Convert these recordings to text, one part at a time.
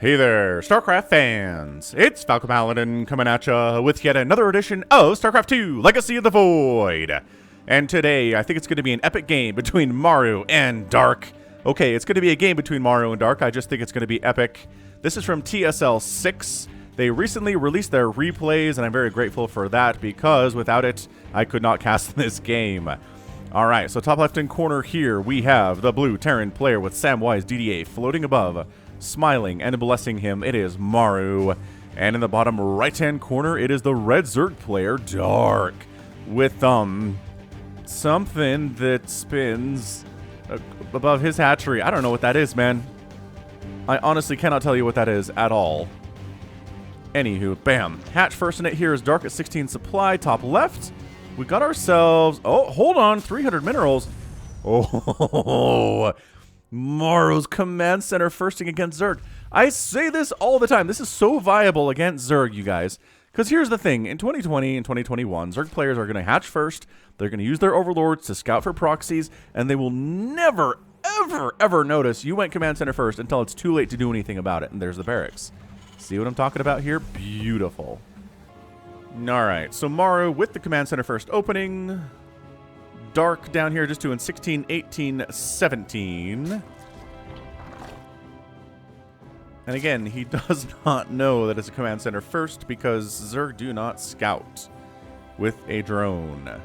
Hey there, StarCraft fans! It's Falcon Paladin coming at ya with yet another edition of StarCraft 2 Legacy of the Void. And today, I think it's going to be an epic game between Maru and Dark. Okay, it's going to be a game between Maru and Dark. I just think it's going to be epic. This is from TSL 6. They recently released their replays, and I'm very grateful for that because without it, I could not cast this game. Alright, so top left-hand corner here, we have the blue Terran player with Samwise DDA floating above. Smiling and blessing him, it is Maru. And in the bottom right-hand corner, it is the red Zerg player, Dark, with something that spins above his hatchery. I don't know what that is, man. I honestly cannot tell you what that is at all. Anywho, bam. Hatch first in it here is Dark at 16 supply, top left. We got ourselves, oh, hold on, 300 minerals. Oh, Maru's command center firsting against Zerg. I say this all the time. This is so viable against Zerg, you guys. Because here's the thing. In 2020 and 2021, Zerg players are going to hatch first. They're going to use their overlords to scout for proxies. And they will never, ever, ever notice you went command center first until it's too late to do anything about it. And there's the barracks. See what I'm talking about here? Beautiful. Alright, so Maru with the command center first opening. Dark down here just doing 16, 18, 17. And again, he does not know that it's a command center first because Zerg do not scout with a drone.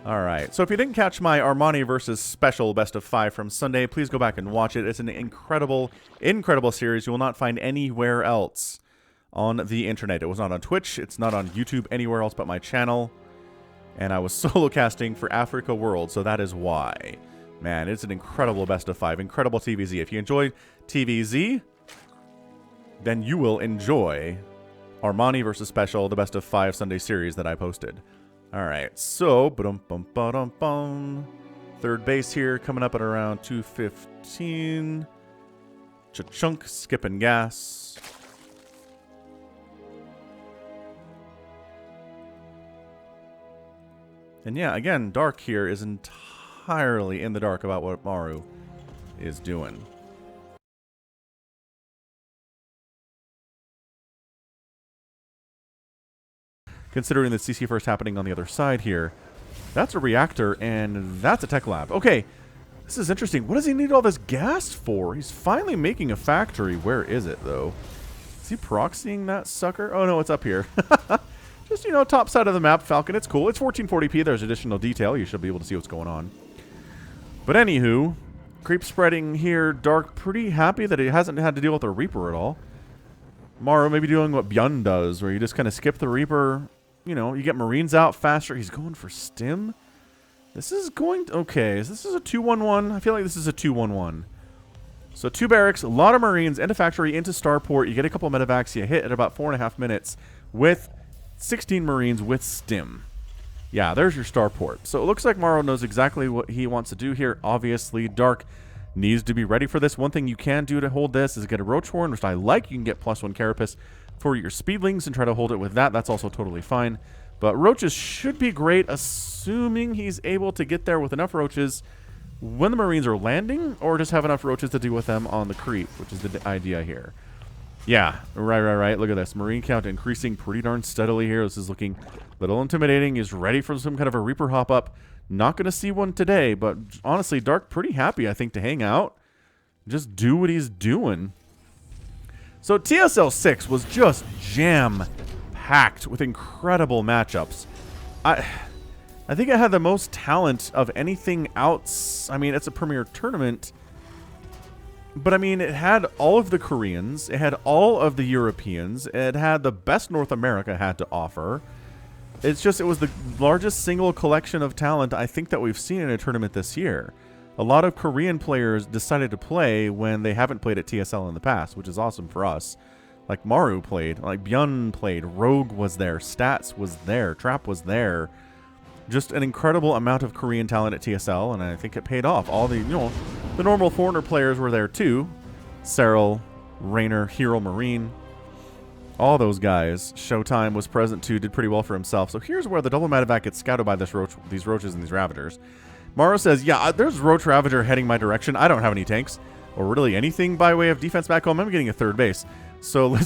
Alright, so if you didn't catch my Armani versus Special Best of 5 from Sunday, please go back and watch it. It's an incredible, incredible series you will not find anywhere else on the internet. It was not on Twitch, it's not on YouTube, anywhere else but my channel. And I was solo casting for Africa World, so that is why. Man, it's an incredible best of 5, incredible TVZ. If you enjoyed TVZ, then you will enjoy Armani versus Special, the best of 5 Sunday series that I posted. Alright, so, third base here, coming up at around 215. Cha-chunk, skipping gas. And yeah, again, Dark here is entirely in the dark about what Maru is doing. Considering the CC first happening on the other side here, that's a reactor and that's a tech lab. Okay, this is interesting. What does he need all this gas for? He's finally making a factory. Where is it, though? Is he proxying that sucker? Oh, no, it's up here. Just, you know, top side of the map, Falcon. It's cool. It's 1440p. There's additional detail. You should be able to see what's going on. But anywho, creep spreading here. Dark pretty happy that he hasn't had to deal with a Reaper at all. Maru maybe doing what Byun does, where you just kind of skip the Reaper. You know, you get Marines out faster. He's going for Stim. This is going to, okay, so this is a 2-1-1. I feel like this is a 2-1-1. So 2 barracks, a lot of Marines, into factory, into starport. You get a couple of medevacs. You hit at about 4.5 minutes with 16 Marines with Stim. Yeah, there's your starport. So it looks like Maru knows exactly what he wants to do here. Obviously, Dark needs to be ready for this. One thing you can do to hold this is get a Roach Horn, which I like. You can get +1 Carapace for your Speedlings and try to hold it with that. That's also totally fine. But Roaches should be great, assuming he's able to get there with enough Roaches when the Marines are landing, or just have enough Roaches to deal with them on the creep, which is the idea here. Yeah, right. Look at this. Marine count increasing pretty darn steadily here. This is looking a little intimidating. He's ready for some kind of a Reaper hop-up. Not going to see one today, but honestly, Dark pretty happy, I think, to hang out. Just do what he's doing. So TSL 6 was just jam-packed with incredible matchups. I think it had the most talent of anything else. I mean, it's a premier tournament. But, I mean, it had all of the Koreans. It had all of the Europeans. It had the best North America had to offer. It's just, it was the largest single collection of talent I think that we've seen in a tournament this year. A lot of Korean players decided to play when they haven't played at TSL in the past, which is awesome for us. Like Maru played, like Byun played, Rogue was there, Stats was there, Trap was there. Just an incredible amount of Korean talent at TSL, and I think it paid off. All the, you know, the normal foreigner players were there too. Cyril, Raynor, Hero Marine, all those guys. Showtime was present too, did pretty well for himself. So here's where the double medevac gets scouted by these Roaches and these Ravagers. Maru says, yeah, there's Roach Ravager heading my direction. I don't have any tanks. or really anything by way of defense back home. I'm getting a third base. So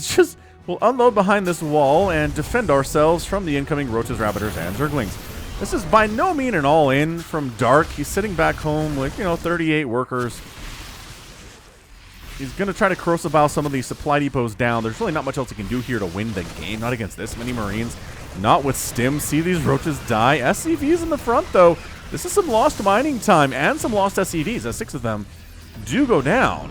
we'll unload behind this wall and defend ourselves from the incoming Roaches, Ravagers, and Zerglings. This is by no means an all-in from Dark. He's sitting back home with, 38 workers. He's going to try to corrosive bow some of these supply depots down. There's really not much else he can do here to win the game. Not against this many Marines. Not with Stim. See these Roaches die. SCVs in the front, though. This is some lost mining time and some lost SCVs, as 6 of them do go down.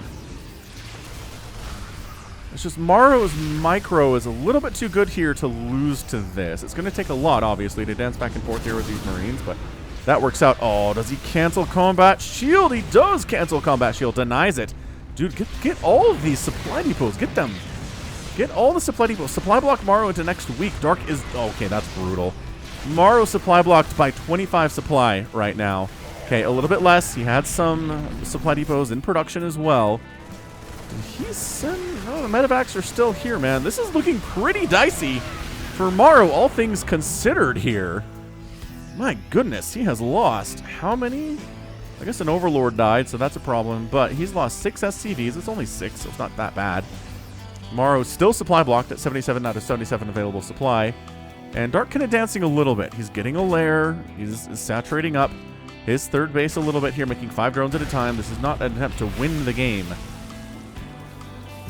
It's just Maru's micro is a little bit too good here to lose to this. It's going to take a lot, obviously, to dance back and forth here with these Marines, but that works out. Oh, does he cancel Combat Shield? He does cancel Combat Shield. Denies it. Dude, get all of these supply depots. Get them. Get all the supply depots. Supply block Maru into next week. Dark is... Okay, that's brutal. Maru supply blocked by 25 supply right now. Okay, a little bit less. He had some supply depots in production as well. He's... the medevacs are still here, man. This is looking pretty dicey for Maru, all things considered here. My goodness, he has lost how many? I guess an Overlord died, so that's a problem. But he's lost 6 SCVs. It's only 6, so it's not that bad. Maru's still supply blocked at 77 out of 77 available supply. And Dark kind of dancing a little bit. He's getting a lair. He's saturating up his third base a little bit here, making 5 drones at a time. This is not an attempt to win the game.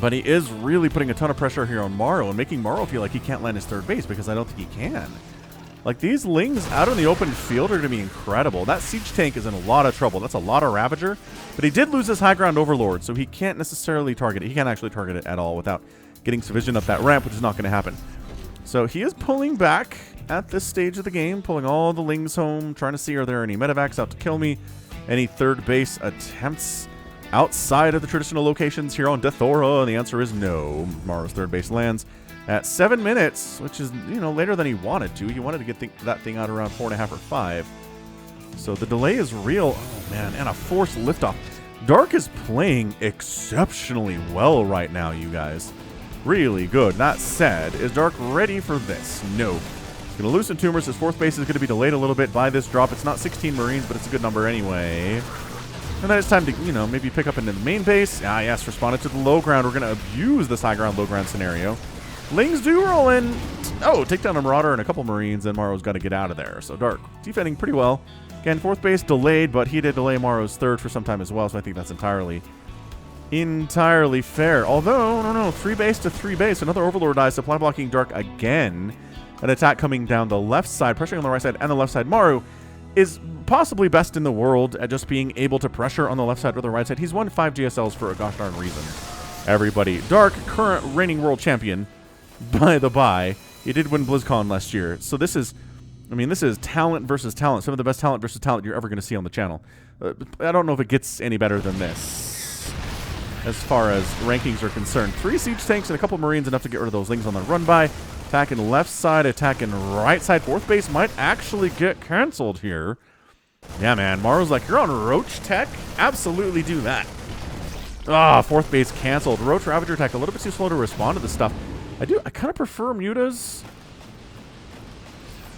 But he is really putting a ton of pressure here on Maru and making Maru feel like he can't land his third base because I don't think he can. Like, these Lings out in the open field are going to be incredible. That Siege Tank is in a lot of trouble. That's a lot of Ravager. But he did lose his high ground Overlord, so he can't necessarily target it. He can't actually target it at all without getting some vision up that ramp, which is not going to happen. So he is pulling back at this stage of the game, pulling all the Lings home, trying to see are there any medevacs out to kill me, any third base attempts outside of the traditional locations here on Deathaura, and the answer is no. Maru's third base lands at 7 minutes, which is, later than he wanted to. He wanted to get that thing out around 4.5 or 5. So the delay is real. Oh, man, and a forced liftoff. Dark is playing exceptionally well right now, you guys. Really good. That said, is Dark ready for this? No. He's going to lose some tumors. His fourth base is going to be delayed a little bit by this drop. It's not 16 Marines, but it's a good number anyway. And then it's time to, maybe pick up into the main base. Ah, yes, responded to the low ground. We're going to abuse this high ground, low ground scenario. Lings do roll in. Oh, take down a Marauder and a couple Marines, and Maru's got to get out of there. So Dark defending pretty well. Again, fourth base delayed, but he did delay Maru's third for some time as well, so I think that's entirely fair. Although, no, 3 base to 3 base. Another Overlord dies, supply blocking Dark again. An attack coming down the left side, pressuring on the right side and the left side. Maru is possibly best in the world at just being able to pressure on the left side or the right side. He's won 5 GSLs for a gosh darn reason. Everybody. Dark, current reigning world champion. By the by, he did win BlizzCon last year. So this is talent versus talent. Some of the best talent versus talent you're ever going to see on the channel. I don't know if it gets any better than this as far as rankings are concerned. 3 siege tanks and a couple Marines, enough to get rid of those Lings on the run by. Attacking left side, attacking right side. Fourth base might actually get canceled here. Yeah, man. Maru's like, you're on Roach Tech? Absolutely do that. Ah, fourth base canceled. Roach Ravager attack a little bit too slow to respond to this stuff. I kind of prefer Mutas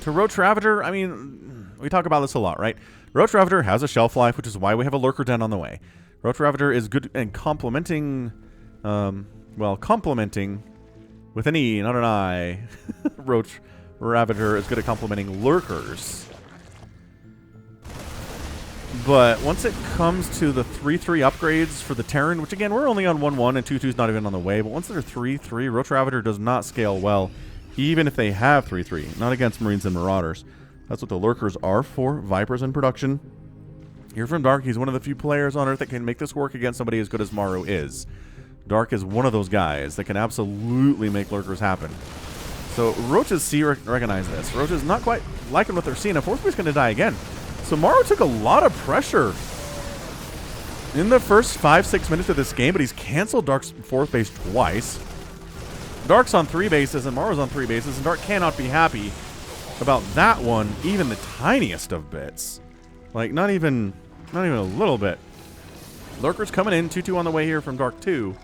to Roach Ravager. I mean, we talk about this a lot, right? Roach Ravager has a shelf life, which is why we have a Lurker Den on the way. Roach Ravager is good and complementing, complementing with an E, not an I. Roach Ravager is good at complementing Lurkers. But once it comes to the 3-3 upgrades for the Terran, which again, we're only on 1-1 and 2-2's not even on the way, but once they're 3-3, Roach Ravager does not scale well, even if they have 3-3, not against Marines and Marauders. That's what the Lurkers are for, Vipers in production. Here from Dark, he's one of the few players on Earth that can make this work against somebody as good as Maru is. Dark is one of those guys that can absolutely make Lurkers happen. So Roaches recognize this. Roaches not quite liking what they're seeing, and fourth base going to die again. So Maru took a lot of pressure in the first 5-6 minutes of this game, but he's canceled Dark's fourth base twice. Dark's on 3 bases, and Maru's on 3 bases, and Dark cannot be happy about that one, even the tiniest of bits. Like, not even a little bit. Lurkers coming in, 2-2 on the way here from Dark 2.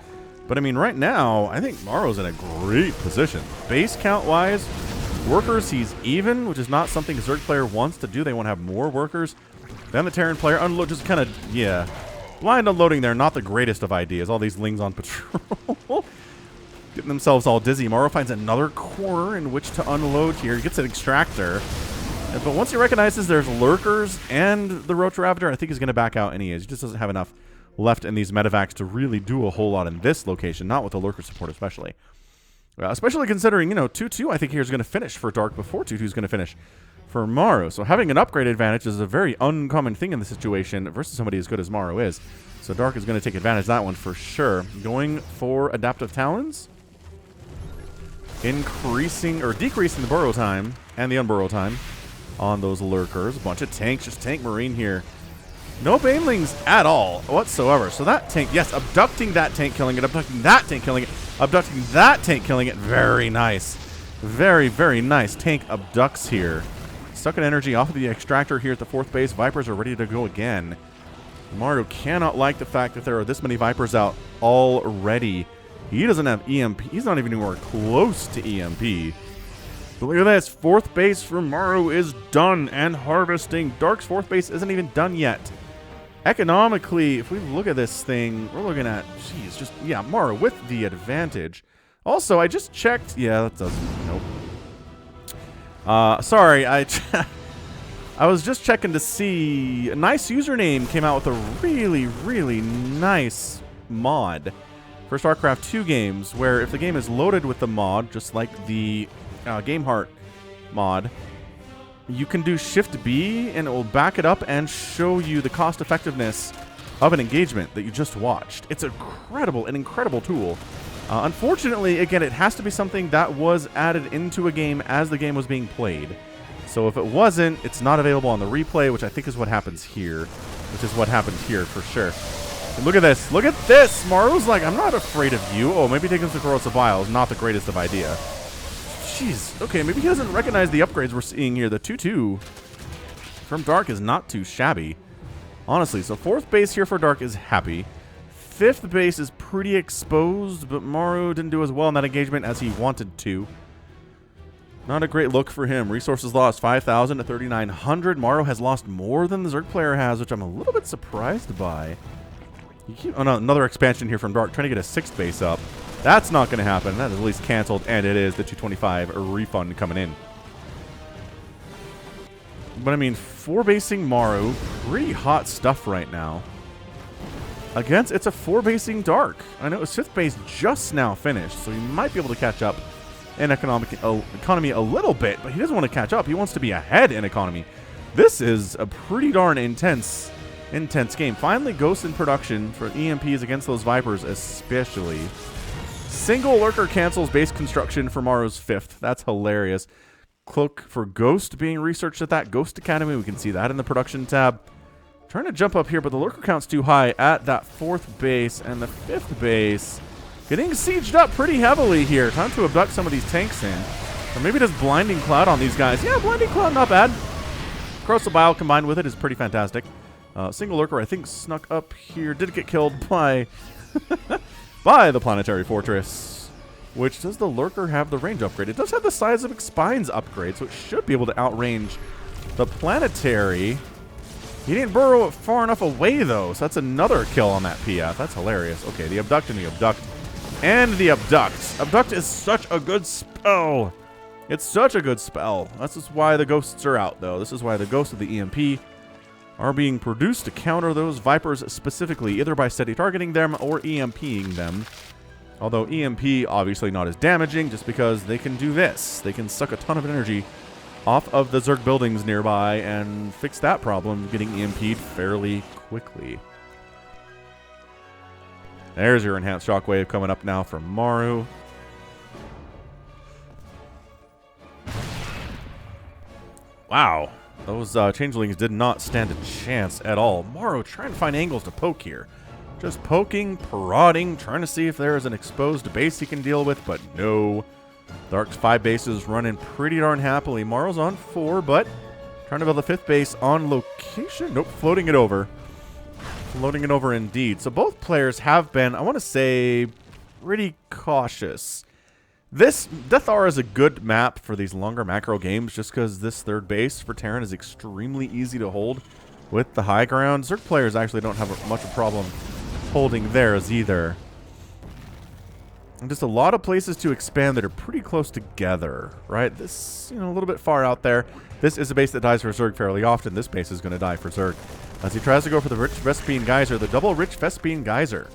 But, I mean, right now, I think Maru's in a great position. Base count-wise, workers, he's even, which is not something a Zerg player wants to do. They want to have more workers than the Terran player. Just kind of, yeah. Blind unloading there, not the greatest of ideas. All these lings on patrol. Getting themselves all dizzy. Maru finds another corner in which to unload here. He gets an extractor. But once he recognizes there's lurkers and the Roach Raptor, I think he's going to back out, and he is. He just doesn't have enough left in these medevacs to really do a whole lot in this location, not with the lurker support especially. Especially considering, you know, 2-2 I think here is going to finish for Dark before 2-2 is going to finish for Maru. So having an upgrade advantage is a very uncommon thing in the situation versus somebody as good as Maru is. So Dark is going to take advantage of that one for sure. Going for Adaptive Talons. Increasing or decreasing the burrow time and the unburrow time on those lurkers. A bunch of tanks, just tank marine here. No banelings at all whatsoever. So that tank, yes, abducting that tank, killing it, abducting that tank, killing it, abducting that tank, killing it. Very nice. Very, very nice. Tank abducts here. Sucking energy off of the extractor here at the 4th base. Vipers are ready to go again. Maru cannot like the fact that there are this many Vipers out already. He doesn't have EMP. He's not even anywhere close to EMP. But look at this. 4th base for Maru is done and harvesting. Dark's 4th base isn't even done yet. Economically, if we look at this thing, we're looking at, geez, just, yeah, Maru with the advantage. Also, I just checked. Yeah, that doesn't, nope. Sorry, I was just checking to see. A nice username came out with a really, really nice mod for StarCraft 2 games, where if the game is loaded with the mod, just like the Game Heart mod, you can do Shift B and it will back it up and show you the cost effectiveness of an engagement that you just watched. It's an incredible tool. Unfortunately, again, it has to be something that was added into a game as the game was being played. So if it wasn't, it's not available on the replay, which I think is what happens here. Which is what happened here for sure. And look at this. Look at this. Maru's like, I'm not afraid of you. Oh, maybe taking some Corrosive Vials, not the greatest of idea. Jeez. Okay, maybe he doesn't recognize the upgrades we're seeing here. The 2-2 from Dark is not too shabby. Honestly, so 4th base here for Dark is happy. 5th base is pretty exposed, but Maru didn't do as well in that engagement as he wanted to. Not a great look for him. Resources lost 5,000 to 3,900. Maru has lost more than the Zerg player has, which I'm a little bit surprised by. Oh no, another expansion here from Dark, trying to get a 6th base up. That's not going to happen. That is at least canceled, and it is the 225 refund coming in. But I mean, 4-basing Maru, pretty hot stuff right now. Against, it's a 4-basing Dark. I know his 5th base just now finished, so he might be able to catch up in economy a little bit, but he doesn't want to catch up. He wants to be ahead in economy. This is a pretty darn intense game. Finally, Ghost in production for EMPs against those Vipers especially. Single lurker cancels base construction for Maru's 5th. That's hilarious. Cloak for Ghost being researched at that Ghost Academy. We can see that in the production tab. Trying to jump up here, but the lurker count's too high at that 4th base, and the 5th base getting sieged up pretty heavily here. Time to abduct some of these tanks in. Or maybe just Blinding Cloud on these guys. Yeah, Blinding Cloud, not bad. Corrosive Bile combined with it is pretty fantastic. Single lurker, I think, snuck up here. Did get killed by by the Planetary Fortress. Which, does the lurker have the range upgrade? It does have the size of Spine's upgrade, so it should be able to outrange the Planetary. He didn't burrow it far enough away, though, so that's another kill on that PF. That's hilarious. Okay, the abduct and the abduct. And the abduct. Abduct is such a good spell. It's such a good spell. This is why the ghosts are out, though. This is why the ghosts of the EMP are being produced to counter those Vipers specifically, either by steady targeting them or EMPing them. Although EMP, obviously not as damaging, just because they can do this. They can suck a ton of energy off of the Zerg buildings nearby and fix that problem, getting EMP'd fairly quickly. There's your enhanced shockwave coming up now from Maru. Wow. Those changelings did not stand a chance at all. Maru trying to find angles to poke here. Just poking, prodding, trying to see if there is an exposed base he can deal with, but no. Dark's 5 bases running pretty darn happily. Maru's on 4, but trying to build a 5th base on location. Nope, floating it over. Floating it over indeed. So both players have been, I want to say, pretty cautious. This Deathaura is a good map for these longer macro games just because this 3rd base for Terran is extremely easy to hold with the high ground. Zerg players actually don't have much of a problem holding theirs either. And just a lot of places to expand that are pretty close together, right? This, a little bit far out there. This is a base that dies for Zerg fairly often. This base is going to die for Zerg as he tries to go for the Rich Vespine Geyser, the double Rich Vespine Geyser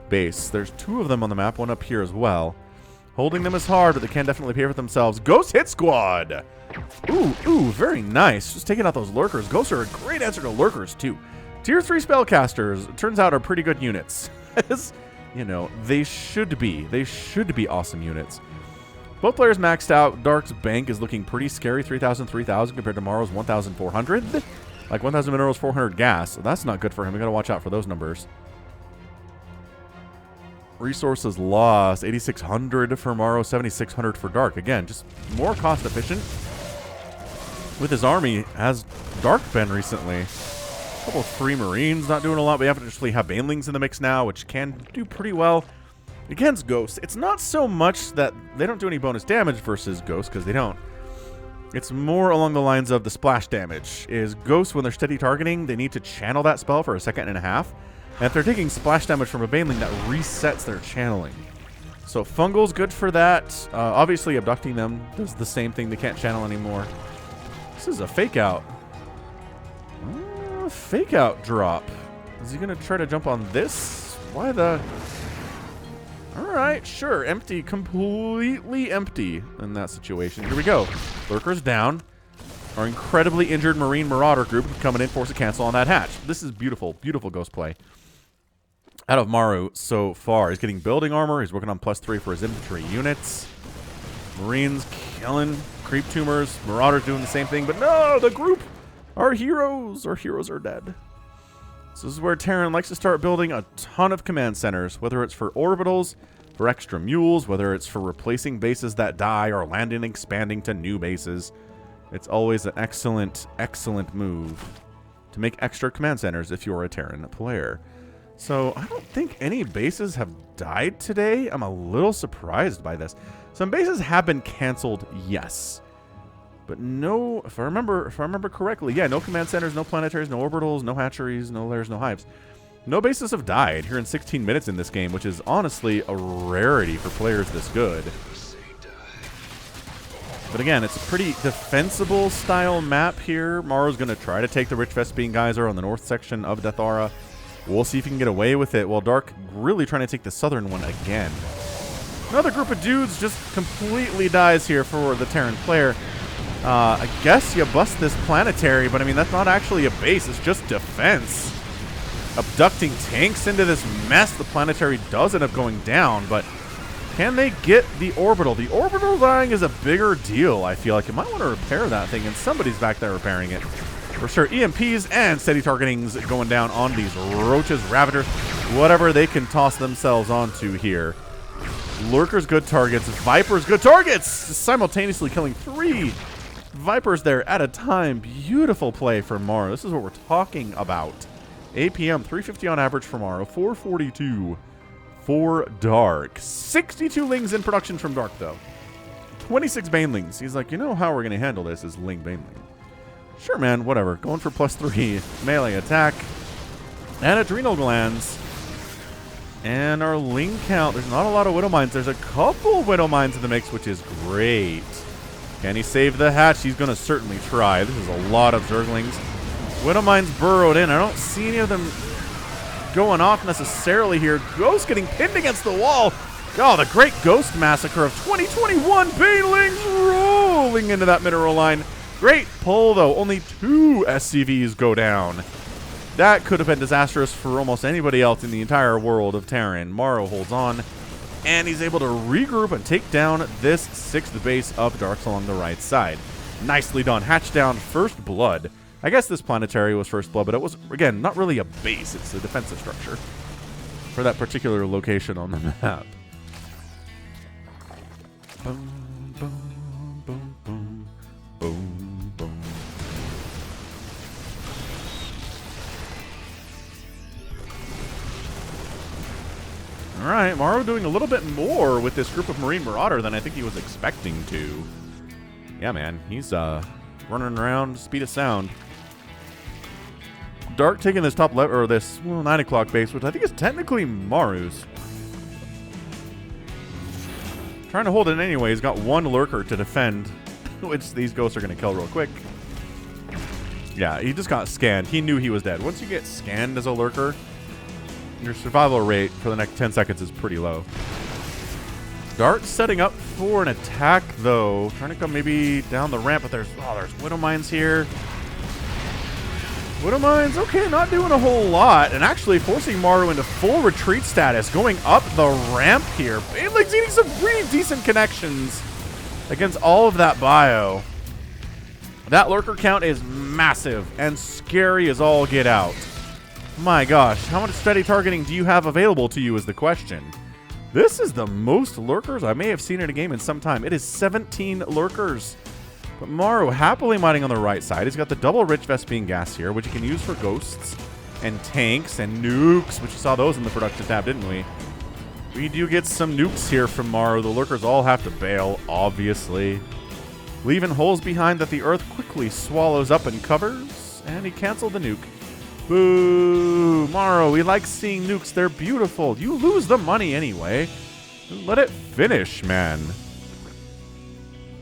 base. There's 2 of them on the map, one up here as well. Holding them is hard, but they can definitely pay for themselves. Ghost Hit Squad! Ooh, very nice. Just taking out those lurkers. Ghosts are a great answer to lurkers, too. Tier 3 spellcasters, it turns out, are pretty good units. They should be. They should be awesome units. Both players maxed out. Dark's bank is looking pretty scary. 3,000, 3,000 compared to Maru's 1,400. Like 1,000 minerals, 400 gas. So that's not good for him. We got to watch out for those numbers. Resources lost, 8,600 for Maru, 7,600 for Dark. Again, just more cost efficient with his army as Dark been recently. A couple of free Marines not doing a lot. We actually have Banelings in the mix now, which can do pretty well against Ghosts. It's not so much that they don't do any bonus damage versus Ghosts, because they don't. It's more along the lines of the splash damage. Is Ghosts, when they're steady targeting, they need to channel that spell for a second and a half. And if they're taking splash damage from a Baneling, that resets their channeling. So Fungal's good for that. Obviously, abducting them does the same thing. They can't channel anymore. This is a fake out. Fake out drop. Is he going to try to jump on this? Why the... Alright, sure. Empty. Completely empty in that situation. Here we go. Lurkers down. Our incredibly injured Marine Marauder group coming in, force a cancel on that hatch. This is beautiful. Beautiful ghost play out of Maru so far. He's getting building armor. He's working on +3 for his infantry units. Marines killing creep tumors. Marauders doing the same thing. But no, the group, our heroes are dead. So this is where Terran likes to start building a ton of command centers, whether it's for orbitals, for extra mules, whether it's for replacing bases that die or landing and expanding to new bases. It's always an excellent, excellent move to make extra command centers if you're a Terran player. So I don't think any bases have died today. I'm a little surprised by this. Some bases have been canceled, yes. But no, if I remember correctly, yeah, no command centers, no planetaries, no orbitals, no hatcheries, no lairs, no hives. No bases have died here in 16 minutes in this game, which is honestly a rarity for players this good. But again, it's a pretty defensible style map here. Maru's going to try to take the Rich Vespine Geyser on the north section of Deathaura. We'll see if he can get away with it, while Dark really trying to take the southern one again. Another group of dudes just completely dies here for the Terran player. I guess you bust this planetary, but I mean, that's not actually a base. It's just defense. Abducting tanks into this mess. The planetary does end up going down, but can they get the orbital? The orbital dying is a bigger deal, I feel like. You might want to repair that thing, and somebody's back there repairing it. For sure, EMPs and steady targetings going down on these roaches, ravagers, whatever they can toss themselves onto here. Lurkers, good targets. Vipers, good targets! Simultaneously killing 3 Vipers there at a time. Beautiful play for Maru. This is what we're talking about. APM, 350 on average for Maru, 442 for Dark. 62 Lings in production from Dark, though. 26 Banelings. He's like, you know how we're going to handle this is Ling Baneling. Sure, man, whatever. Going for +3 melee attack. And adrenal glands. And our Ling count. There's not a lot of Widow Mines. There's a couple Widow Mines in the mix, which is great. Can he save the hatch? He's going to certainly try. This is a lot of Zerglings. Widow Mines burrowed in. I don't see any of them going off necessarily here. Ghost getting pinned against the wall. Oh, the great Ghost Massacre of 2021. Banelings rolling into that mineral line. Great pull, though. Only 2 SCVs go down. That could have been disastrous for almost anybody else in the entire world of Terran. Maru holds on, and he's able to regroup and take down this 6th base of Darks along the right side. Nicely done. Hatch down, first blood. I guess this planetary was first blood, but it was, again, not really a base. It's a defensive structure for that particular location on the map. Boom, boom, boom, boom, boom. All right, Maru doing a little bit more with this group of Marine Marauder than I think he was expecting to. Yeah, man, he's running around, speed of sound. Dark taking this top left, or this 9 o'clock base, which I think is technically Maru's. Trying to hold it anyway. He's got one lurker to defend, which these ghosts are going to kill real quick. Yeah, he just got scanned. He knew he was dead. Once you get scanned as a lurker, your survival rate for the next 10 seconds is pretty low. Dart setting up for an attack, though. Trying to come maybe down the ramp, but there's Widow Mines here. Widow Mines, okay, not doing a whole lot, and actually forcing Maru into full retreat status, going up the ramp here. Baneling's eating some pretty decent connections against all of that bio. That lurker count is massive and scary as all get out. My gosh, how much steady targeting do you have available to you is the question. This is the most lurkers I may have seen in a game in some time. It is 17 lurkers. But Maru happily mining on the right side. He's got the double Rich Vespine gas here, which he can use for ghosts and tanks and nukes, which you saw those in the production tab, didn't we? We do get some nukes here from Maru. The lurkers all have to bail, obviously. Leaving holes behind that the earth quickly swallows up and covers. And he canceled the nuke. Boo! Maru, we like seeing nukes. They're beautiful. You lose the money anyway. Let it finish, man.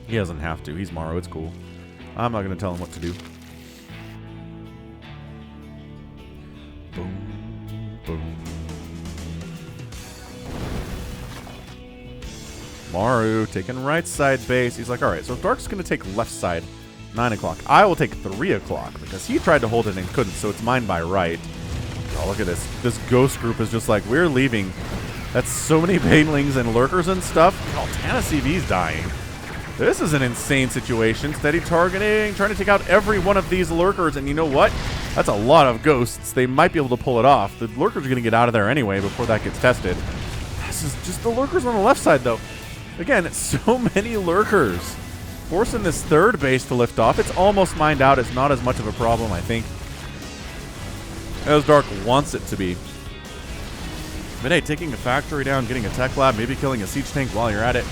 He doesn't have to. He's Maru. It's cool. I'm not going to tell him what to do. Boom. Boom. Maru taking right side base. He's like, all right, so if Dark's going to take left side, 9 o'clock, I will take 3 o'clock because he tried to hold it and couldn't, so it's mine by right. Oh, look at this. This ghost group is just like, we're leaving. That's so many banelings and lurkers and stuff. Oh, Tana CV's dying. This is an insane situation. Steady targeting, trying to take out every one of these lurkers. And you know what? That's a lot of ghosts. They might be able to pull it off. The lurkers are going to get out of there anyway before that gets tested. This is just the lurkers on the left side, though. Again, it's so many lurkers. Forcing this third base to lift off. It's almost mined out. It's not as much of a problem, I think, as Dark wants it to be. But hey, taking a factory down, getting a tech lab, maybe killing a siege tank while you're at it.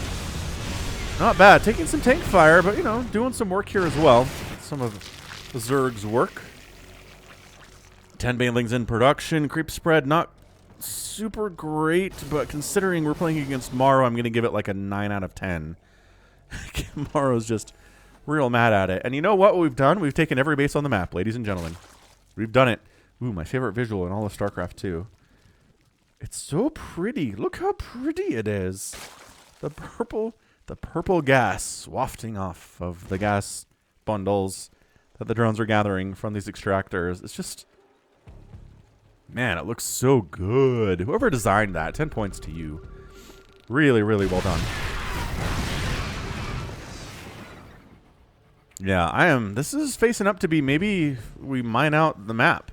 Not bad. Taking some tank fire, but, you know, doing some work here as well. Some of the Zerg's work. 10 banelings in production. Creep spread, not super great, but considering we're playing against Maru, I'm going to give it like a 9 out of 10. Maru's just real mad at it. And you know what we've done? We've taken every base on the map, ladies and gentlemen. We've done it. Ooh, my favorite visual in all of StarCraft 2. It's so pretty. Look how pretty it is. The purple gas wafting off of the gas bundles that the drones are gathering from these extractors. It's just, man, it looks so good. Whoever designed that, 10 points to you. Really, really well done. Yeah, this is facing up to be maybe we mine out the map.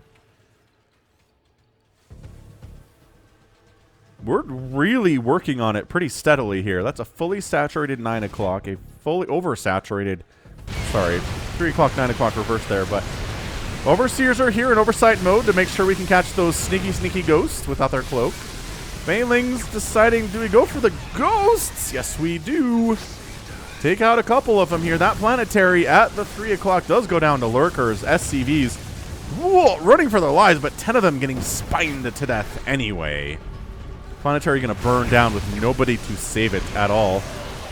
We're really working on it pretty steadily here. That's a fully saturated 9 o'clock, a fully oversaturated, sorry, 3 o'clock, 9 o'clock reverse there, but Overseers are here in oversight mode to make sure we can catch those sneaky ghosts without their cloak. Banelings deciding, do we go for the ghosts? Yes, we do. Take out a couple of them here. That planetary at the 3 o'clock does go down to lurkers, SCVs. Whoa, running for their lives, but 10 of them getting spined to death anyway. Planetary going to burn down with nobody to save it at all.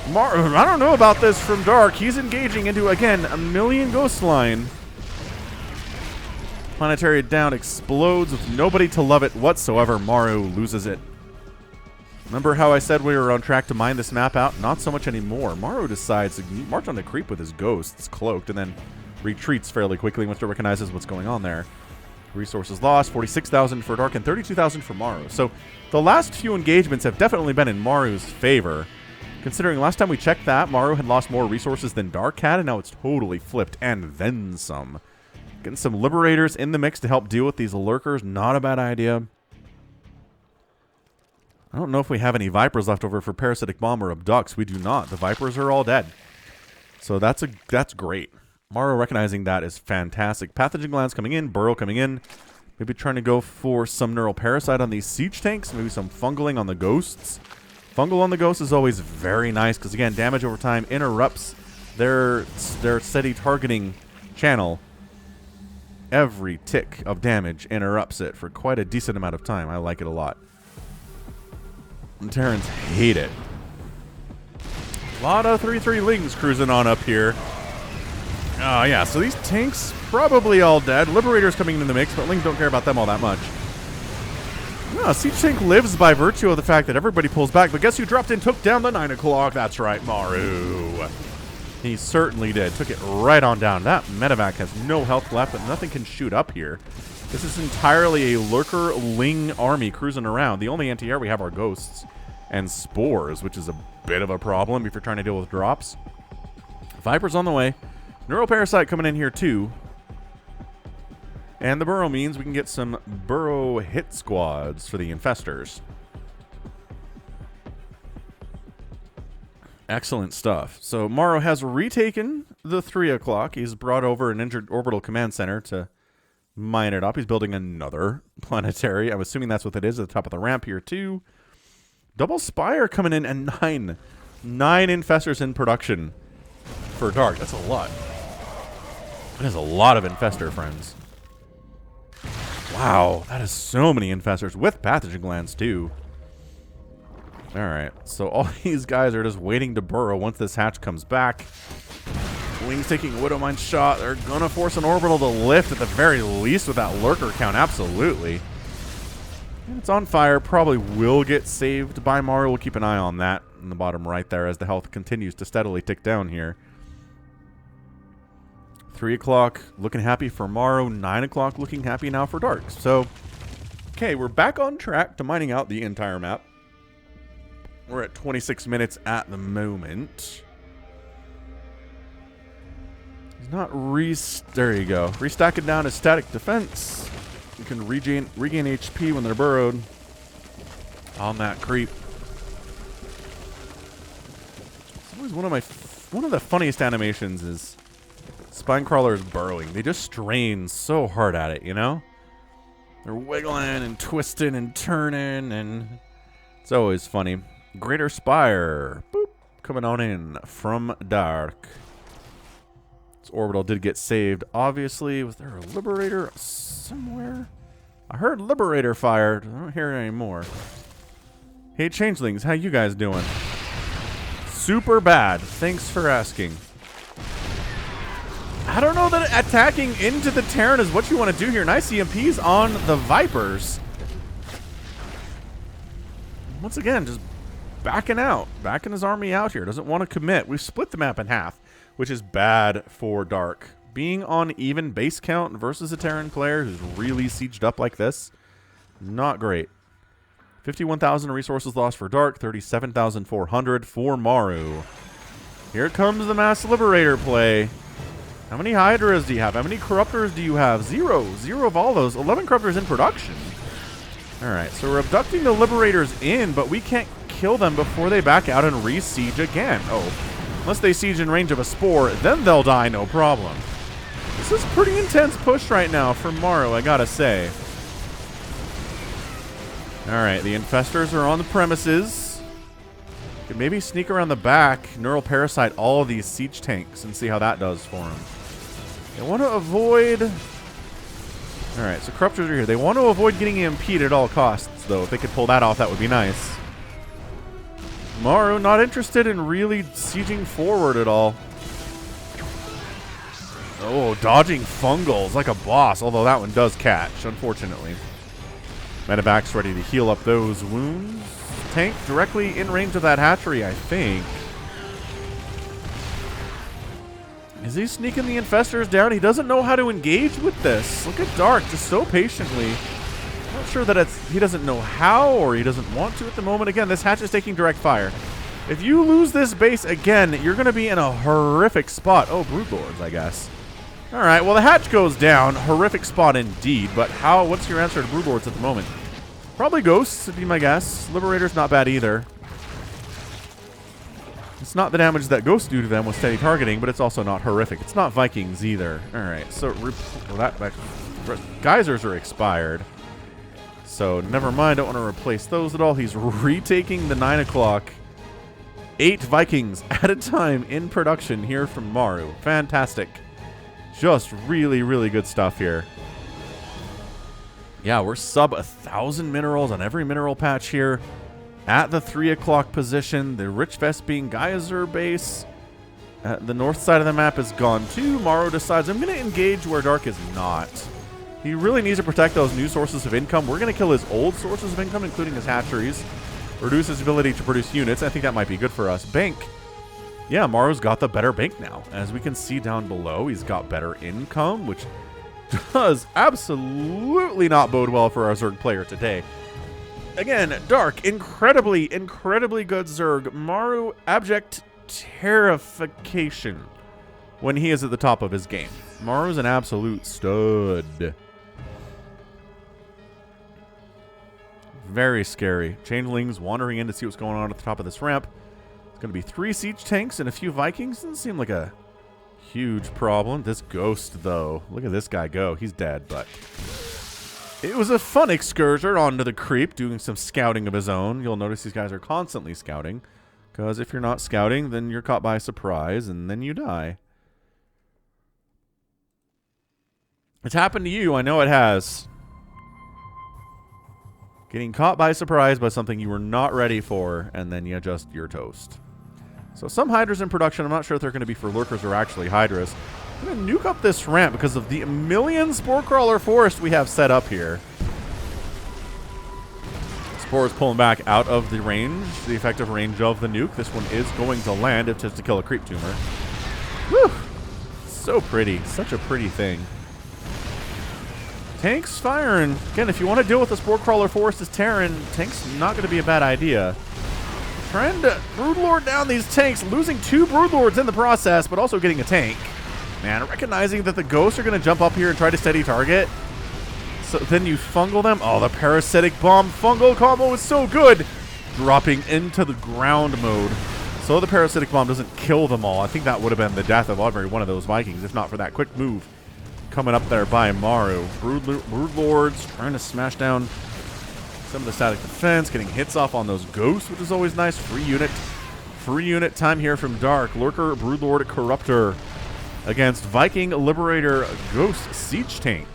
I don't know about this from Dark. He's engaging into, again, a million ghost line. Planetary down, explodes with nobody to love it whatsoever. Maru loses it. Remember how I said we were on track to mine this map out? Not so much anymore. Maru decides to march on the creep with his ghosts cloaked and then retreats fairly quickly once he recognizes what's going on there. Resources lost, 46,000 for Dark and 32,000 for Maru. So the last few engagements have definitely been in Maru's favor. Considering last time we checked that, Maru had lost more resources than Dark had, and now it's totally flipped, and then some. Getting some Liberators in the mix to help deal with these lurkers, not a bad idea. I don't know if we have any Vipers left over for Parasitic Bomb or Abducts. We do not. The Vipers are all dead. So that's great. Maru recognizing that is fantastic. Pathogen Glands coming in, Burrow coming in. Maybe trying to go for some Neural Parasite on these Siege Tanks. Maybe some Fungling on the Ghosts. Fungal on the Ghosts is always very nice because, again, damage over time interrupts their steady targeting channel. every tick of damage interrupts it for quite a decent amount of time. I like it a lot. And Terrans hate it. A lot of 3/3 Lings cruising on up here. Oh, yeah, so these tanks probably all dead. Liberator's coming into the mix, but Lings don't care about them all that much. No, Siege Tank lives by virtue of the fact that everybody pulls back, but guess who dropped in, took down the 9 o'clock? That's right, Maru. He certainly did. Took it right on down. That medevac has no health left, but nothing can shoot up here. This is entirely a Lurker Ling army cruising around. The only anti-air we have are Ghosts and Spores, which is a bit of a problem if you're trying to deal with drops. Viper's on the way. Neuroparasite coming in here too. And the burrow means we can get some burrow hit squads for the infestors. Excellent stuff. So Maru has retaken the 3 o'clock. He's brought over an injured orbital command center to mine it up. He's building another planetary. I'm assuming that's what it is at the top of the ramp here too. Double Spire coming in and 9 infestors in production for Dark. That's a lot. That is a lot of infestor, friends. Wow, that is so many infestors with pathogen glands too. Alright, so all these guys are just waiting to burrow once this hatch comes back. Wings taking a Widowmine shot. They're going to force an orbital to lift at the very least with that lurker count. Absolutely. And it's on fire. Probably will get saved by Maru. We'll keep an eye on that in the bottom right there as the health continues to steadily tick down here. 3 o'clock looking happy for Maru. 9 o'clock looking happy now for Dark. So, okay, we're back on track to mining out the entire map. We're at 26 minutes at the moment. He's not there you go. Restacking down his static defense. You can regain HP when they're burrowed on that creep. It's always one of the funniest animations is spine crawlers burrowing. They just strain so hard at it, you know? They're wiggling and twisting and turning, and it's always funny. Greater Spire. Boop. Coming on in from Dark. This orbital did get saved, obviously. Was there a Liberator somewhere? I heard Liberator fired. I don't hear it anymore. Hey, Changelings, how you guys doing? Super bad. Thanks for asking. I don't know that attacking into the Terran is what you want to do here. Nice EMPs on the Vipers. Once again, just backing out. Backing his army out here. Doesn't want to commit. We've split the map in half, which is bad for Dark. Being on even base count versus a Terran player who's really sieged up like this, not great. 51,000 resources lost for Dark. 37,400 for Maru. Here comes the Mass Liberator play. How many Hydras do you have? How many Corruptors do you have? 0. 0 of all those. 11 Corruptors in production. Alright, so we're abducting the Liberators in, but we can't kill them before they back out and re-siege again. Oh, unless they siege in range of a Spore, then they'll die, no problem. This is pretty intense push right now for Maru, I gotta say. Alright, the Infestors are on the premises. Could maybe sneak around the back, Neural Parasite all of these siege tanks and see how that does for them. They want to avoid... Alright, so Corruptors are here. They want to avoid getting EMP'd at all costs, though. If they could pull that off, that would be nice. Maru not interested in really sieging forward at all. Oh, dodging fungals like a boss, although that one does catch, unfortunately. Medevac's ready to heal up those wounds. Tank directly in range of that hatchery, I think. Is he sneaking the Infestors down? He doesn't know how to engage with this. Look at Dark, just so patiently. I'm not sure that he doesn't know how or he doesn't want to at the moment. Again, this hatch is taking direct fire. If you lose this base again, you're going to be in a horrific spot. Oh, Broodlords, I guess. All right, well, the hatch goes down. Horrific spot indeed, but what's your answer to Broodlords at the moment? Probably Ghosts would be my guess. Liberator's not bad either. It's not the damage that Ghosts do to them with steady targeting, but it's also not horrific. It's not Vikings either. All right, so Geysers are expired. So never mind, don't want to replace those at all. He's retaking the 9 o'clock. 8 Vikings at a time in production here from Maru. Fantastic. Just really, really good stuff here. Yeah, we're sub 1,000 minerals on every mineral patch here. At the 3 o'clock position, the Rich Vest being Geyser base. The north side of the map is gone too. Maru decides, I'm going to engage where Dark is not. He really needs to protect those new sources of income. We're going to kill his old sources of income, including his hatcheries. Reduce his ability to produce units. I think that might be good for us. Bank. Yeah, Maru's got the better bank now. As we can see down below, he's got better income, which does absolutely not bode well for our Zerg player today. Again, Dark, incredibly good Zerg. Maru, abject terrification when he is at the top of his game. Maru's an absolute stud. Very scary. Changelings wandering in to see what's going on at the top of this ramp. It's going to be 3 siege tanks and a few Vikings. Doesn't seem like a huge problem. This ghost, though. Look at this guy go. He's dead, but it was a fun excursion onto the creep, doing some scouting of his own. You'll notice these guys are constantly scouting, because if you're not scouting, then you're caught by surprise, and then you die. It's happened to you. I know it has. Getting caught by surprise by something you were not ready for, and then you're toast. So some Hydras in production. I'm not sure if they're going to be for Lurkers or actually Hydras. I'm going to nuke up this ramp because of the million Spore Crawler forest we have set up here. Spore is pulling back out of the range, the effective range of the nuke. This one is going to land. It's just to kill a creep tumor. Whew! So pretty. Such a pretty thing. Tanks firing. Again, if you want to deal with the Spore Crawler forest as Terran, tanks not going to be a bad idea. Trying to Broodlord down these tanks, losing 2 Broodlords in the process, but also getting a tank. Man, recognizing that the ghosts are going to jump up here and try to steady target. So then you fungal them. Oh, the parasitic bomb fungal combo is so good. Dropping into the ground mode. So the parasitic bomb doesn't kill them all. I think that would have been the death of every one of those Vikings, if not for that quick move coming up there by Maru. Broodlords trying to smash down some of the static defense, getting hits off on those ghosts, which is always nice. Free unit time here from Dark. Lurker, Broodlord, Corruptor against Viking Liberator Ghost Siege Tank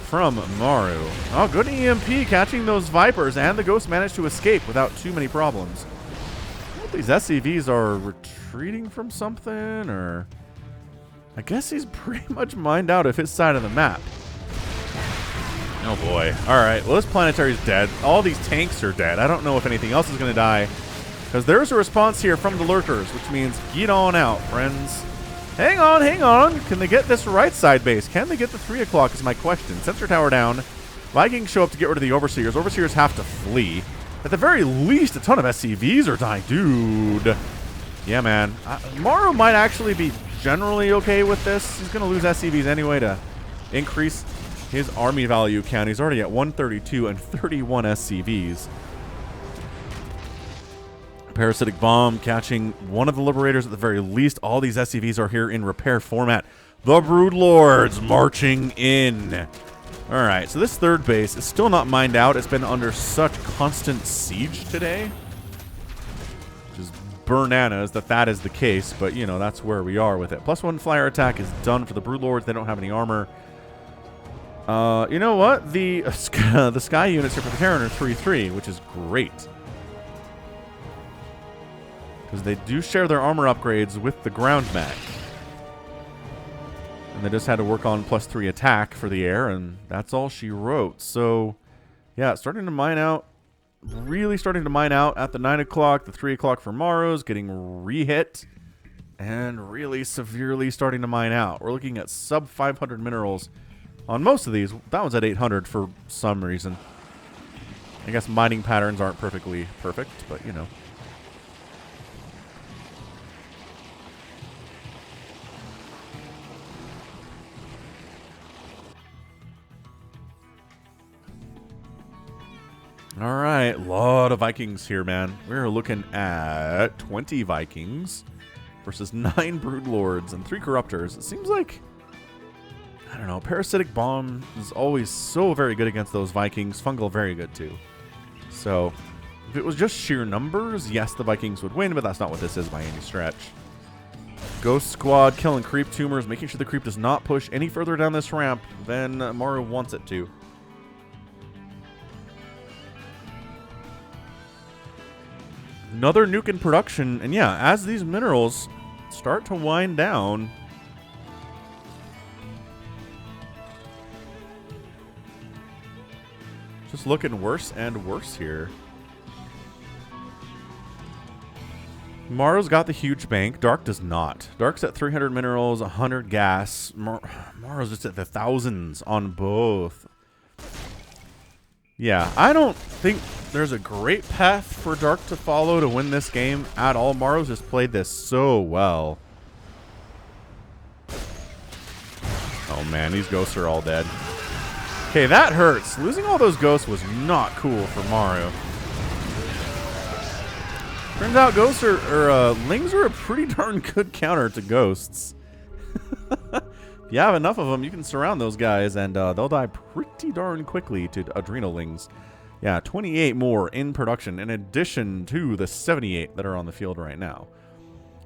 from Maru. Oh, good EMP catching those Vipers, and the Ghost managed to escape without too many problems. I don't know if these SCVs are retreating from something, or I guess he's pretty much mined out of his side of the map. Oh boy. Alright, well this planetary's dead. All these tanks are dead. I don't know if anything else is going to die, because there's a response here from the Lurkers, which means get on out, friends. Hang on, hang on. Can they get this right side base? Can they get the 3 o'clock is my question. Sensor tower down. Vikings show up to get rid of the Overseers. Overseers have to flee. At the very least, a ton of SCVs are dying. Dude. Yeah, man. Maru might actually be generally okay with this. He's going to lose SCVs anyway to increase his army value count. He's already at 132 and 31 SCVs. Parasitic bomb catching one of the Liberators at the very least. All these SCVs are here in repair format. The Broodlords marching in. All right, so this third base is still not mined out. It's been under such constant siege today, which is bananas that is the case, but you know, that's where we are with it. +1 flyer attack is done for the Broodlords. They don't have any armor. You know what? The sky units here for the Terran are 3-3, which is great, because they do share their armor upgrades with the ground mech. And they just had to work on +3 attack for the air, and that's all she wrote. So, yeah, starting to mine out. Really starting to mine out at the 9 o'clock. The 3 o'clock for Maru's getting re-hit. And really severely starting to mine out. We're looking at sub 500 minerals on most of these. That one's at 800 for some reason. I guess mining patterns aren't perfectly perfect, but you know. All right, a lot of Vikings here, man. We're looking at 20 Vikings versus 9 Broodlords and 3 Corruptors. It seems like, I don't know, Parasitic Bomb is always so very good against those Vikings. Fungal, very good too. So, if it was just sheer numbers, yes, the Vikings would win, but that's not what this is by any stretch. Ghost Squad killing creep tumors, making sure the creep does not push any further down this ramp than Maru wants it to. Another nuke in production, and yeah, as these minerals start to wind down, just looking worse and worse here. Maru's got the huge bank. Dark does not. Dark's at 300 minerals, 100 gas. Maru's just at the thousands on both. Yeah, I don't think there's a great path for Dark to follow to win this game at all. Maru's just played this so well. Oh man, these ghosts are all dead. Okay, that hurts. Losing all those ghosts was not cool for Maru. Turns out ghosts lings are a pretty darn good counter to ghosts. If you have enough of them, you can surround those guys, and they'll die pretty darn quickly to adrenal lings. Yeah, 28 more in production, in addition to the 78 that are on the field right now.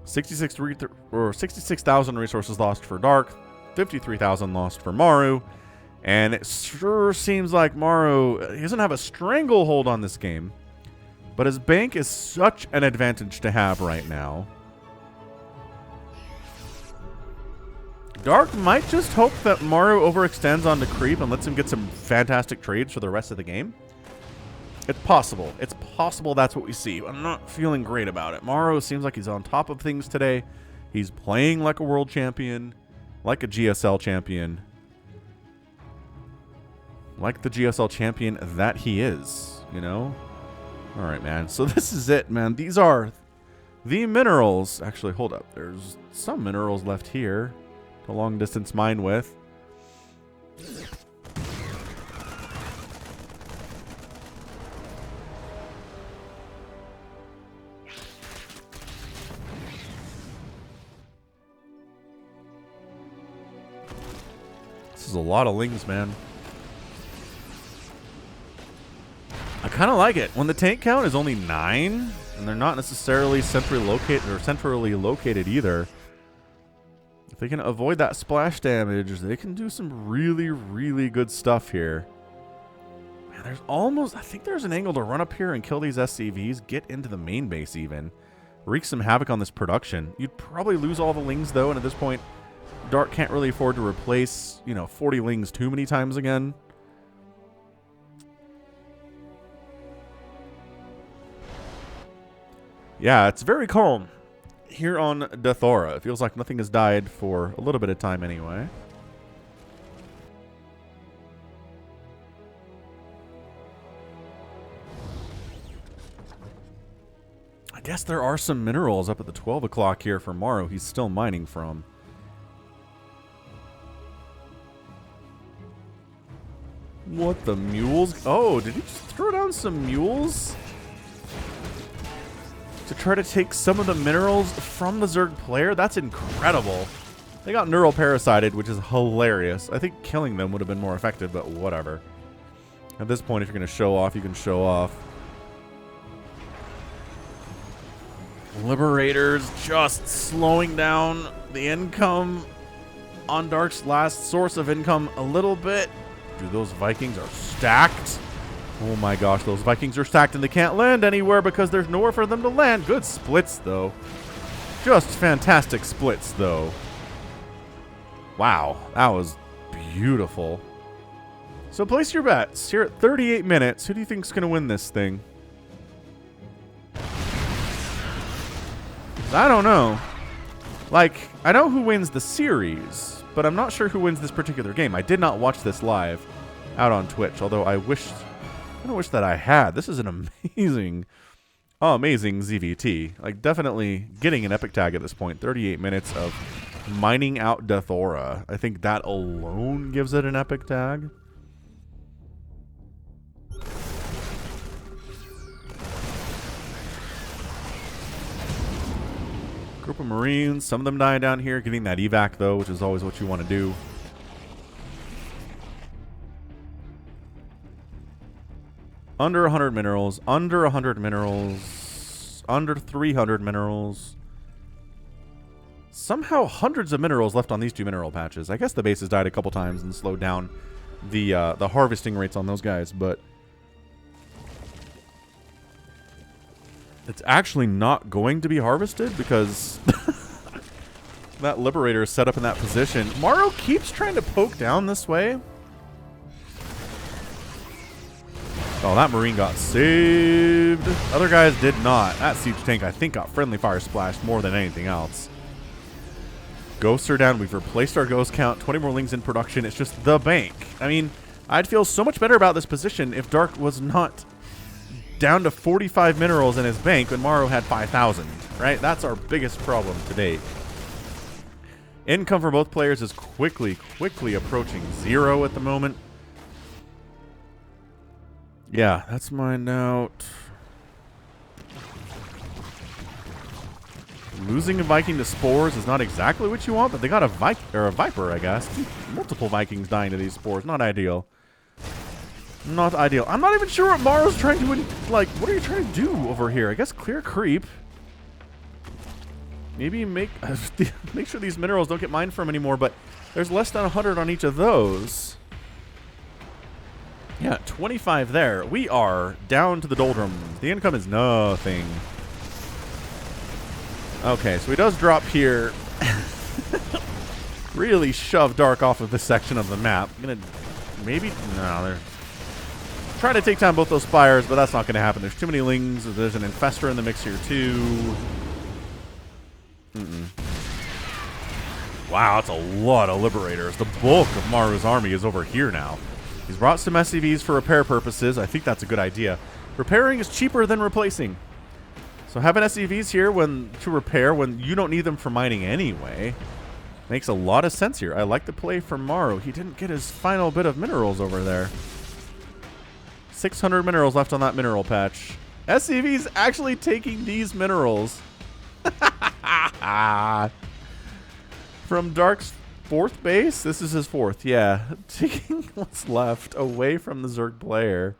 66,000 resources lost for Dark, 53,000 lost for Maru, and it sure seems like Maru, he doesn't have a stranglehold on this game. But his bank is such an advantage to have right now. Dark might just hope that Maru overextends onto creep and lets him get some fantastic trades for the rest of the game. It's possible. It's possible that's what we see. I'm not feeling great about it. Maru seems like he's on top of things today. He's playing like a world champion, like a GSL champion, like the GSL champion that he is, you know? All right, man. So this is it, man. These are the minerals. Actually, hold up. There's some minerals left here to long distance mine with. This is a lot of lings, man. I kind of like it when the tank count is only 9 and they're not necessarily centrally located either. If they can avoid that splash damage, they can do some really, really good stuff here. Man, there's almost, I think there's an angle to run up here and kill these SCVs, get into the main base even, wreak some havoc on this production. You'd probably lose all the lings though, and at this point, Dark can't really afford to replace, 40 lings too many times again. Yeah, it's very calm here on Deathaura. It feels like nothing has died for a little bit of time anyway. I guess there are some minerals up at the 12 o'clock here for Maru he's still mining from. What, the mules? Oh, did he just throw down some mules to try to take some of the minerals from the Zerg player? That's incredible. They got neural parasited, which is hilarious. I think killing them would have been more effective, but whatever. At this point, if you're going to show off, you can show off. Liberators just slowing down the income on Dark's last source of income a little bit. Dude, those Vikings are stacked. Oh my gosh, those Vikings are stacked and they can't land anywhere because there's nowhere for them to land. Good splits, though. Just fantastic splits, though. Wow, that was beautiful. So place your bets. Here at 38 minutes, who do you think is going to win this thing? I don't know. Like, I know who wins the series, but I'm not sure who wins this particular game. I did not watch this live out on Twitch, although I wish that I had. This is an amazing ZVT. Like, definitely getting an epic tag at this point. 38 minutes of mining out Deathaura. I think that alone gives it an epic tag. Group of Marines, some of them dying down here, getting that evac though, which is always what you want to do. Under 100 minerals, under 100 minerals, under 300 minerals. Somehow hundreds of minerals left on these 2 mineral patches. I guess the base has died a couple times and slowed down the harvesting rates on those guys, but it's actually not going to be harvested because that Liberator is set up in that position. Maru keeps trying to poke down this way. Oh, that Marine got saved. Other guys did not. That Siege Tank, I think, got friendly fire splashed more than anything else. Ghosts are down. We've replaced our ghost count. 20 more lings in production. It's just the bank. I mean, I'd feel so much better about this position if Dark was not down to 45 minerals in his bank when Maru had 5,000, right? That's our biggest problem to date. Income for both players is quickly approaching 0 at the moment. Yeah, that's mine out. Losing a Viking to spores is not exactly what you want, but they got a Viper, I guess. Multiple Vikings dying to these spores. Not ideal. Not ideal. I'm not even sure what Maru's trying to... Like, what are you trying to do over here? I guess clear creep. Maybe make sure these minerals don't get mined from anymore, but there's less than 100 on each of those. Yeah, 25 there. We are down to the doldrums. The income is nothing. Okay, so he does drop here. Really shove Dark off of this section of the map. Gonna maybe... No, they're trying to take down both those spires, but that's not going to happen. There's too many lings. There's an infestor in the mix here, too. Wow, that's a lot of Liberators. The bulk of Maru's army is over here now. He's brought some SCVs for repair purposes. I think that's a good idea. Repairing is cheaper than replacing. So having SCVs here to repair when you don't need them for mining anyway makes a lot of sense here. I like the play from Maru. He didn't get his final bit of minerals over there. 600 minerals left on that mineral patch. SCV's actually taking these minerals. From Dark's 4th base? This is his 4th, yeah. Taking what's left away from the Zerg player.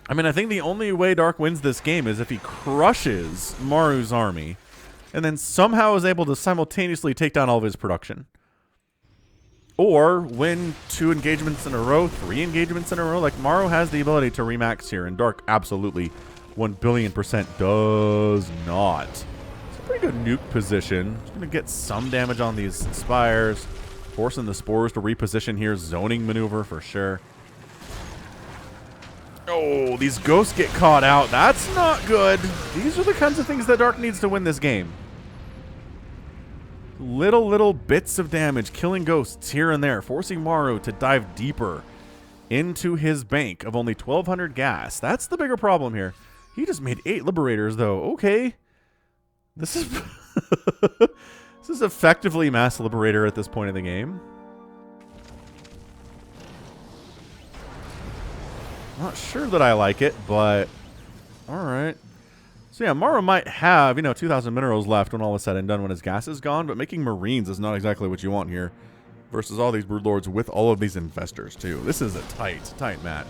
I mean, I think the only way Dark wins this game is if he crushes Maru's army and then somehow is able to simultaneously take down all of his production. Or win 2 engagements in a row, 3 engagements in a row. Like, Maru has the ability to remax here, and Dark absolutely 1,000,000,000% does not. It's a pretty good nuke position. It's going to get some damage on these spires. Forcing the spores to reposition here. Zoning maneuver for sure. Oh, these ghosts get caught out. That's not good. These are the kinds of things that Dark needs to win this game. Little bits of damage, killing ghosts here and there, forcing Maru to dive deeper into his bank of only 1,200 gas. That's the bigger problem here. He just made 8 Liberators, though. Okay. This is... this is effectively Mass Liberator at this point in the game. Not sure that I like it, but... Alright. So yeah, Maru might have, 2,000 minerals left when all is said and done when his gas is gone, but making Marines is not exactly what you want here. Versus all these Broodlords with all of these Infestors, too. This is a tight match.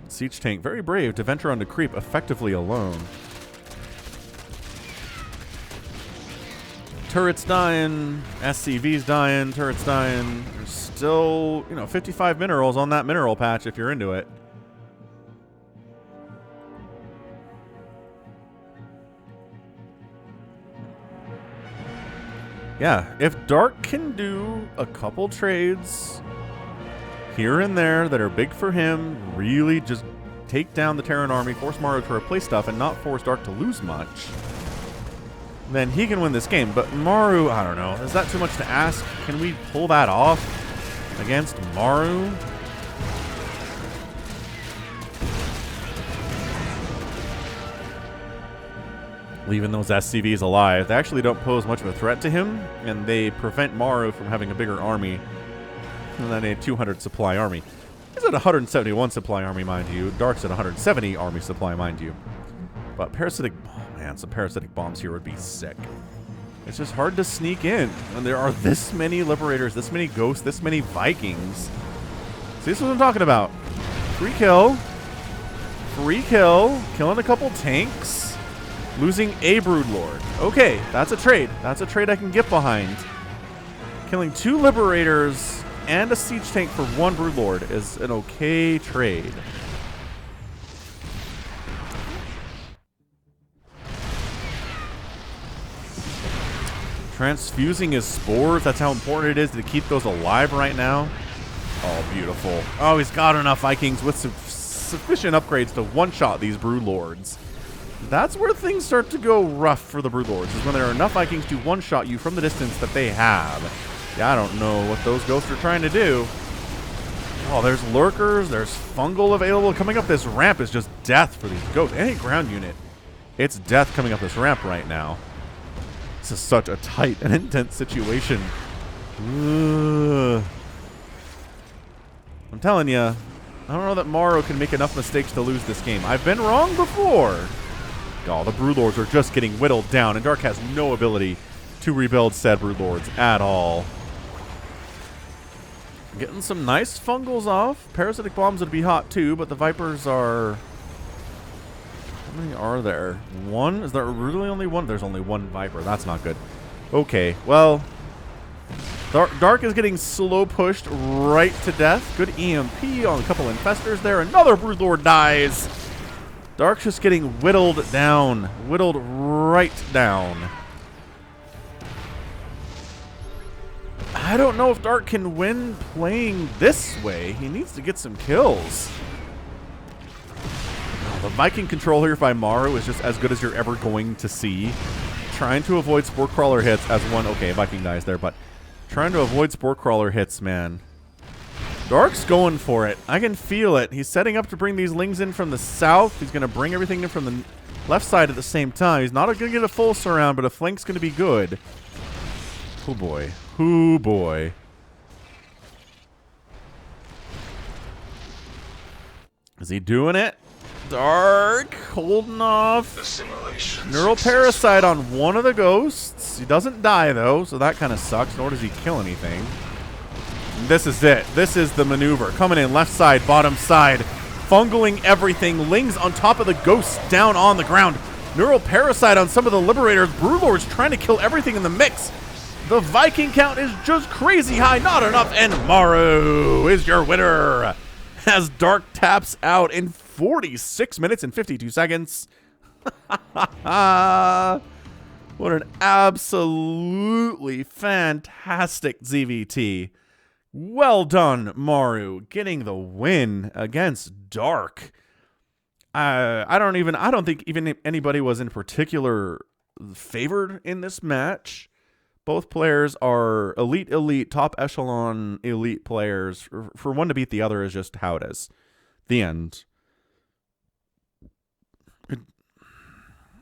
Siege Tank, very brave to venture onto creep effectively alone. Turrets dying, SCV's dying, turrets dying. There's still, 55 minerals on that mineral patch if you're into it. Yeah, if Dark can do a couple trades here and there that are big for him, really just take down the Terran army, force Maru to replace stuff, and not force Dark to lose much, then he can win this game. But Maru, I don't know. Is that too much to ask? Can we pull that off against Maru? Leaving those SCVs alive. They actually don't pose much of a threat to him, and they prevent Maru from having a bigger army than a 200 supply army. He's at 171 supply army, mind you. Dark's at 170 army supply, mind you. But parasitic... Man, some parasitic bombs here would be sick. It's just hard to sneak in when there are this many Liberators, this many Ghosts, this many Vikings See, this is what I'm talking about. Free kill. Free kill. Killing a couple tanks. Losing a Broodlord. Okay, that's a trade. That's a trade I can get behind. Killing 2 Liberators and a Siege Tank for 1 Broodlord is an okay trade. Transfusing his spores. That's how important it is to keep those alive right now. Oh, beautiful. Oh, he's got enough Vikings with sufficient upgrades to one-shot these Broodlords. That's where things start to go rough for the Broodlords, is when there are enough Vikings to one-shot you from the distance that they have. Yeah, I don't know what those ghosts are trying to do. Oh, there's lurkers. There's fungal available. Coming up this ramp is just death for these ghosts. Any ground unit, it's death coming up this ramp right now. This is such a tight and intense situation. Ugh. I'm telling you, I don't know that Maru can make enough mistakes to lose this game. I've been wrong before. Oh, the Broodlords are just getting whittled down, and Dark has no ability to rebuild said Broodlords at all. Getting some nice fungals off. Parasitic bombs would be hot too, but the Vipers are... How many are there? 1? Is there really only 1? There's only 1 Viper. That's not good. Okay, well... Dark is getting slow pushed right to death. Good EMP on a couple Infestors there. Another Broodlord dies. Dark's just getting whittled down. Whittled right down. I don't know if Dark can win playing this way. He needs to get some kills. The Viking control here by Maru is just as good as you're ever going to see. Trying to avoid Spore Crawler hits as one... Okay, Viking dies there, but... Trying to avoid Spore Crawler hits, man. Dark's going for it. I can feel it. He's setting up to bring these Lings in from the south. He's going to bring everything in from the left side at the same time. He's not going to get a full surround, but a flank's going to be good. Oh, boy. Oh, boy. Is he doing it? Dark holding off. Neural Parasite on one of the ghosts. He doesn't die, though, so that kind of sucks, nor does he kill anything. This is it. This is the maneuver. Coming in left side, bottom side. Fungling everything. Lings on top of the ghosts down on the ground. Neural Parasite on some of the Liberators. Broodlords trying to kill everything in the mix. The Viking count is just crazy high. Not enough, and Maru is your winner. As Dark taps out in 46 minutes and 52 seconds. What an absolutely fantastic ZVT. Well done, Maru, getting the win against Dark. I don't think even anybody was in particular favored in this match. Both players are elite, top echelon elite players. For one to beat the other is just how it is. The end.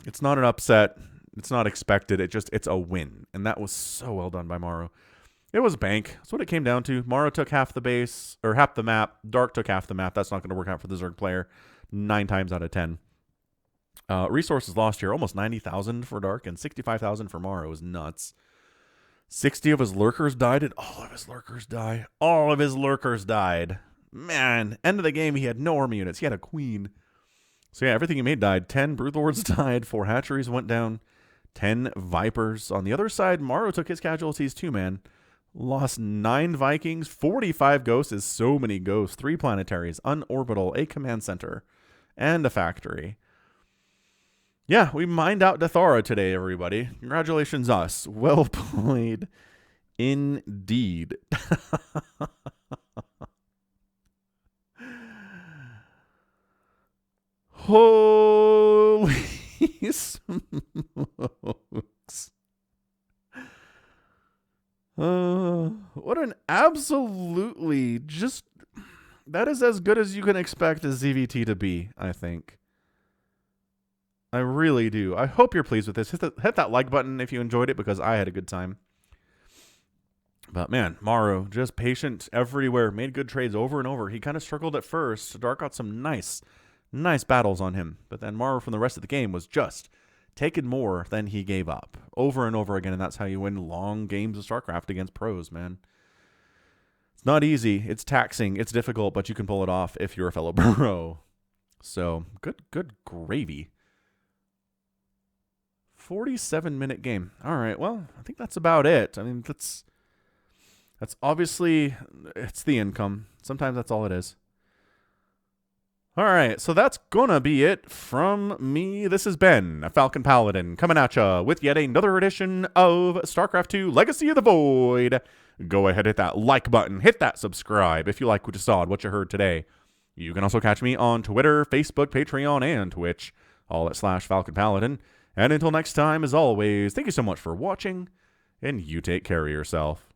It's not an upset. It's not expected. It's a win. And that was so well done by Maru. It was bank. That's what it came down to. Maru took half the base, or half the map. Dark took half the map. That's not going to work out for the Zerg player 9 times out of 10. Resources lost here. Almost 90,000 for Dark and 65,000 for Maru. It was nuts. 60 of his lurkers died. Did all of his lurkers die? All of his lurkers died. Man, end of the game, he had no army units. He had a queen. So yeah, everything he made died. 10 Broodlords died. 4 hatcheries went down. 10 Vipers. On the other side, Maru took his casualties too, man. Lost 9 Vikings. 45 ghosts is so many ghosts. 3 planetaries, an orbital, a command center, and a factory. Yeah, we mined out Deathaura today, everybody. Congratulations, us. Well played indeed. Holy smokes. What an absolutely just... That is as good as you can expect a ZVT to be, I think. I really do. I hope you're pleased with this. Hit that like button if you enjoyed it, because I had a good time. But man, Maru, just patient everywhere. Made good trades over and over. He kind of struggled at first. Dark got some nice battles on him. But then Maru from the rest of the game was just taking more than he gave up. Over and over again, and that's how you win long games of StarCraft against pros, man. It's not easy. It's taxing. It's difficult, but you can pull it off if you're a fellow pro. So, good gravy. 47-minute game. All right, well, I think that's about it. I mean, that's obviously, it's the income. Sometimes that's all it is. All right, so that's gonna be it from me. This has been Falcon Paladin coming at ya with yet another edition of StarCraft 2 Legacy of the Void. Go ahead, hit that like button, hit that subscribe if you like what you saw and what you heard today. You can also catch me on Twitter, Facebook, Patreon, and Twitch, all at /Falcon Paladin. And until next time, as always, thank you so much for watching, and you take care of yourself.